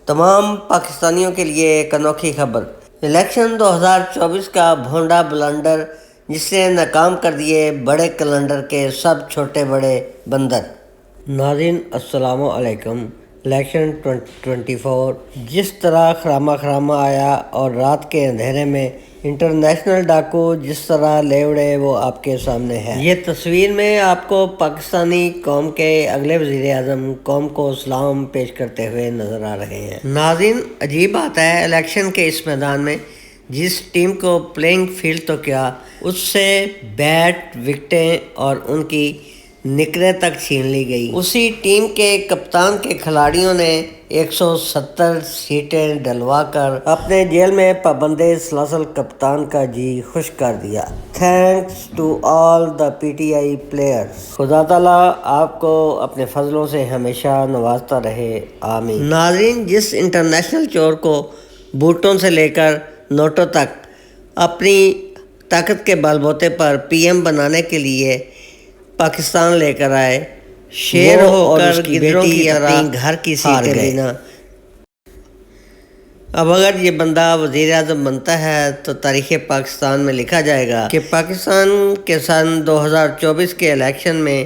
تمام پاکستانیوں کے لیے ایک انوکھی خبر۔ الیکشن 2024 کا بھونڈا بلنڈر جس نے ناکام کر دیے بڑے کیلنڈر کے سب چھوٹے بڑے بندر۔ ناظرین السلام علیکم۔ الیکشن 2024 جس طرح خرامہ آیا اور رات کے اندھیرے میں انٹرنیشنل ڈاکو جس طرح لے اڑے وہ آپ کے سامنے ہے۔ یہ تصویر میں آپ کو پاکستانی قوم کے اگلے وزیر اعظم قوم کو سلام پیش کرتے ہوئے نظر آ رہے ہیں۔ ناظرین عجیب بات ہے، الیکشن کے اس میدان میں جس ٹیم کو پلینگ فیلڈ تو کیا، اس سے بیٹ وکٹیں اور ان کی نکریں تک چھین لی گئی۔ اسی ٹیم کے کپتان کے کھلاڑیوں نے 170 سیٹیں ڈلوا کر اپنے جیل میں پابند سلاسل کپتان کا جی خوش کر دیا۔ Thanks to all the P T I players. خدا تعالیٰ آپ کو اپنے فضلوں سے ہمیشہ نوازتا رہے، آمین۔ ناظرین جس انٹرنیشنل چور کو بوٹوں سے لے کر نوٹوں تک اپنی طاقت کے بل بوتے پر پی ایم بنانے کے لیے پاکستان لے کر آئے، شیر ہو کر گدڑوں کی طرح گھر کی سیٹیں لینا۔ اب اگر یہ بندہ وزیر اعظم بنتا ہے تو تاریخ پاکستان میں لکھا جائے گا کہ پاکستان کے سن 2024 کے الیکشن میں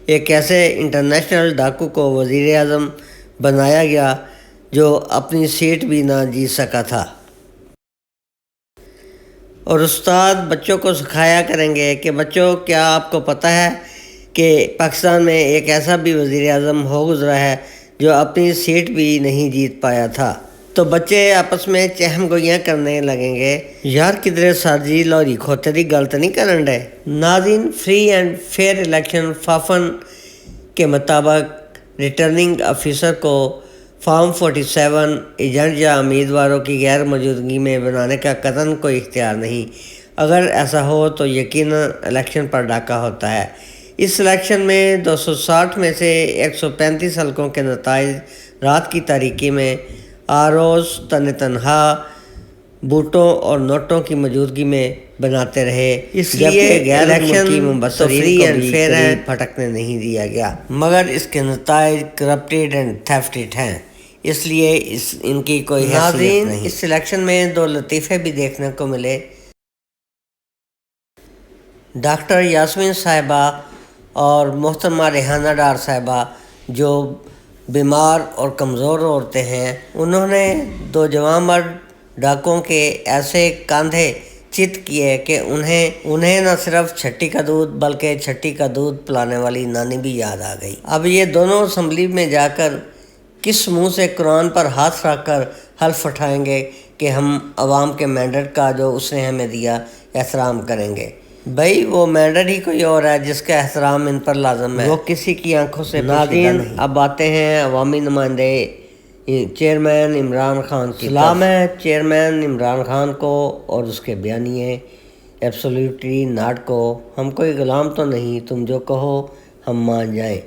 ایک ایسے انٹرنیشنل ڈاکو کو وزیر اعظم بنایا گیا جو اپنی سیٹ بھی نہ جیت سکا تھا۔ اور استاد بچوں کو سکھایا کریں گے کہ بچوں کیا آپ کو پتہ ہے کہ پاکستان میں ایک ایسا بھی وزیر اعظم ہو گزرا ہے جو اپنی سیٹ بھی نہیں جیت پایا تھا۔ تو بچے آپس میں چہم گوئیاں کرنے لگیں گے، یار کدھر سر جی لوری کھوتے دی گل تو نہیں کرن ڈے۔ ناظرین free and fair election FAFEN کے مطابق ریٹرننگ آفیسر کو فارم 47 ایجنٹ یا امیدواروں کی غیر موجودگی میں بنانے کا قطعاً کوئی اختیار نہیں۔ اگر ایسا ہو تو یقیناً الیکشن پر ڈاکہ ہوتا ہے۔ اس الیکشن میں 260 میں سے 135 حلقوں کے نتائج رات کی تاریکی میں آروز تنہا بوٹوں اور نوٹوں کی موجودگی میں بناتے رہے، اس لیے غیر ملکی مبصرین کو بھی قریب پھٹکنے نہیں دیا گیا، مگر اس کے نتائج کرپٹڈ اینڈ تھیفٹڈ ہیں، اس لیے ان کی کوئی حیثیت نہیں۔ اس الیکشن میں دو لطیفے بھی دیکھنے کو ملے۔ ڈاکٹر یاسمین صاحبہ اور محترمہ ریحانہ ڈار صاحبہ جو بیمار اور کمزور عورتیں ہیں، انہوں نے دو جوان مرد ڈاکوں کے ایسے کاندھے چت کیے کہ انہیں نہ صرف چھٹی کا دودھ بلکہ چھٹی کا دودھ پلانے والی نانی بھی یاد آ گئی۔ اب یہ دونوں اسمبلی میں جا کر کس منہ سے قرآن پر ہاتھ رکھ کر حلف اٹھائیں گے کہ ہم عوام کے مینڈیٹ کا جو اس نے ہمیں دیا احترام کریں گے؟ بھائی وہ مینڈیٹ ہی کوئی اور ہے جس کا احترام ان پر لازم ہے، وہ کسی کی آنکھوں سے پوشیدہ نہیں۔ اب آتے ہیں عوامی نمائندے چیئرمین عمران خان کی سلام ہے چیئرمین عمران خان کو اور اس کے بیانیے ایبسلیوٹلی ناٹ کو۔ ہم کوئی غلام تو نہیں، تم جو کہو ہم مان جائیں۔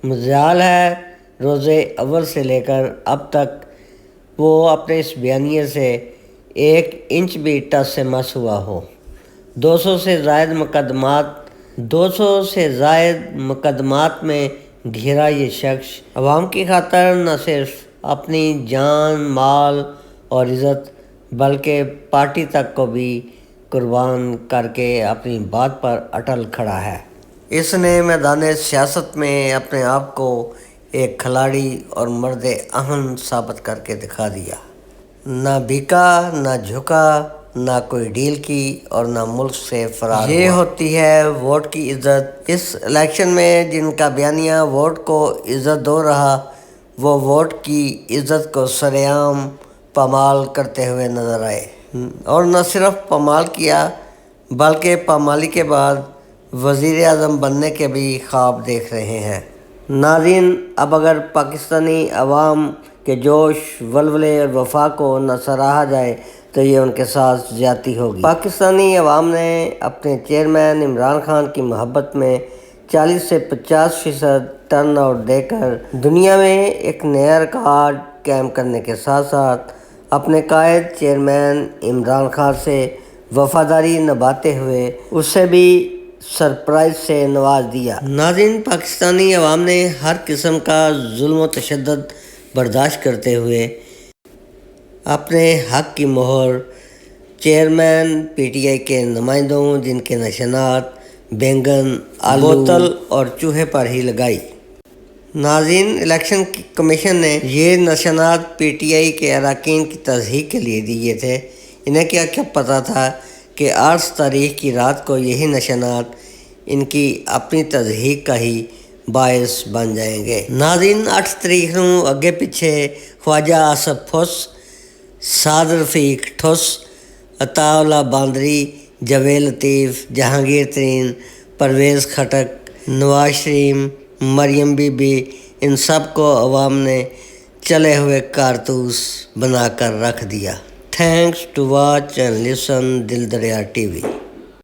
مزال ہے روز اول سے لے کر اب تک وہ اپنے اس بیانیے سے 1 انچ بھی ٹس سے مس ہوا ہو۔ 200 سے زائد مقدمات میں گھرا یہ شخص عوام کی خاطر نہ صرف اپنی جان مال اور عزت بلکہ پارٹی تک کو بھی قربان کر کے اپنی بات پر اٹل کھڑا ہے۔ اس نے میدان سیاست میں اپنے آپ کو ایک کھلاڑی اور مرد اہم ثابت کر کے دکھا دیا۔ نہ بکا نہ جھکا، نہ کوئی ڈیل کی اور نہ ملک سے فرار ہوا۔ یہ ہوتی ہے ووٹ کی عزت۔ اس الیکشن میں جن کا بیانیہ ووٹ کو عزت دو رہا، وہ ووٹ کی عزت کو سرعام پامال کرتے ہوئے نظر آئے، اور نہ صرف پامال کیا بلکہ پامالی کے بعد وزیر اعظم بننے کے بھی خواب دیکھ رہے ہیں۔ ناظرین اب اگر پاکستانی عوام کے جوش ولولے اور وفا کو نہ سراہا جائے تو یہ ان کے ساتھ زیادتی ہوگی۔ پاکستانی عوام نے اپنے چیئرمین عمران خان کی محبت میں 40 سے 50% ٹرن آؤٹ دے کر دنیا میں ایک نیا ریکارڈ قائم کرنے کے ساتھ ساتھ اپنے قائد چیئرمین عمران خان سے وفاداری نبھاتے ہوئے اسے بھی سرپرائز سے نواز دیا۔ ناظرین پاکستانی عوام نے ہر قسم کا ظلم و تشدد برداشت کرتے ہوئے اپنے حق کی مہر چیئرمین پی ٹی آئی کے نمائندوں جن کے نشانات بینگن، آلو، بوتل اور چوہے پر ہی لگائی۔ ناظرین، الیکشن کمیشن نے یہ نشانات پی ٹی آئی کے اراکین کی تصحیح کے لیے دیے تھے۔ انہیں کیا پتہ تھا کہ 8 تاریخ کی رات کو یہی نشانات ان کی اپنی تصحیح کا ہی باعث بن جائیں گے۔ ناظرین، 8 تاریخ نوں اگے پیچھے خواجہ آصف پھس، سعد رفیق ٹھس، عطا اللہ باندری، جاوید لطیف، جہانگیر ترین، پرویز خٹک، نواز شریف، مریم بی بی، ان سب کو عوام نے چلے ہوئے کارتوس بنا کر رکھ دیا۔ Thanks to watch and listen Dil Darya T V.